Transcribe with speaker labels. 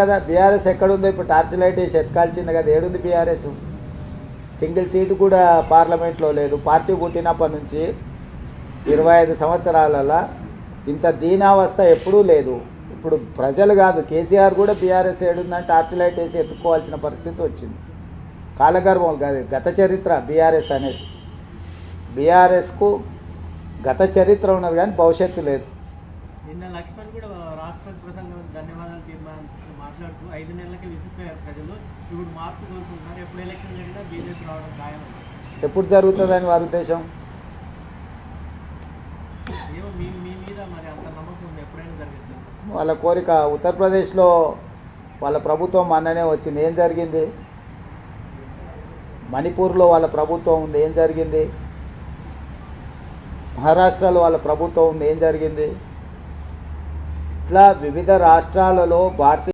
Speaker 1: కదా బీఆర్ఎస్ ఎక్కడుందో ఇప్పుడు టార్చ్ లైట్ వేసి ఎత్తుకాల్చింది కదా. ఏడుంది బీఆర్ఎస్? సింగిల్ సీటు కూడా పార్లమెంట్లో లేదు. పార్టీ పుట్టినప్పటి నుంచి 25 సంవత్సరాలలో ఇంత దీనావస్థ ఎప్పుడూ లేదు. ఇప్పుడు ప్రజలు కాదు, కేసీఆర్ కూడా బీఆర్ఎస్ ఏడుందని టార్చ్ లైట్ వేసి ఎత్తుకోవాల్సిన పరిస్థితి వచ్చింది. కాలగర్భం కాదు, గత చరిత్ర బీఆర్ఎస్ అనేది. బీఆర్ఎస్కు గత చరిత్ర ఉన్నది కానీ భవిష్యత్తు లేదు.
Speaker 2: నిన్న లక్ష్మణ్ కూడా రాష్ట్రపతి ప్రధాని ధన్యవాదాలు తీర్మానం మాట్లాడుతూ 5 నెలలకే విసిపోయారు ప్రజలు, ఇప్పుడు మార్పు కోరుకుంటున్నారు, ఎప్పుడు ఎలక్షన్ జరిగినా బీజేపీ రావడం ఖాయం.
Speaker 1: ఎప్పుడు జరుగుతుందని వారి ఉద్దేశం?
Speaker 2: ఏమో మీ మీద మరి అంత నమ్మకం ఉంది, ఎప్పుడైనా జరుగుతుంది
Speaker 1: వాళ్ళ కోరిక. ఉత్తరప్రదేశ్లో వాళ్ళ ప్రభుత్వం మొన్ననే వచ్చింది, ఏం జరిగింది? మణిపూర్లో వాళ్ళ ప్రభుత్వం ఉంది, ఏం జరిగింది? మహారాష్ట్రలో వాళ్ళ ప్రభుత్వం ఉంది, ఏం జరిగింది? ఇట్లా వివిధ రాష్ట్రాలలో భారతీయ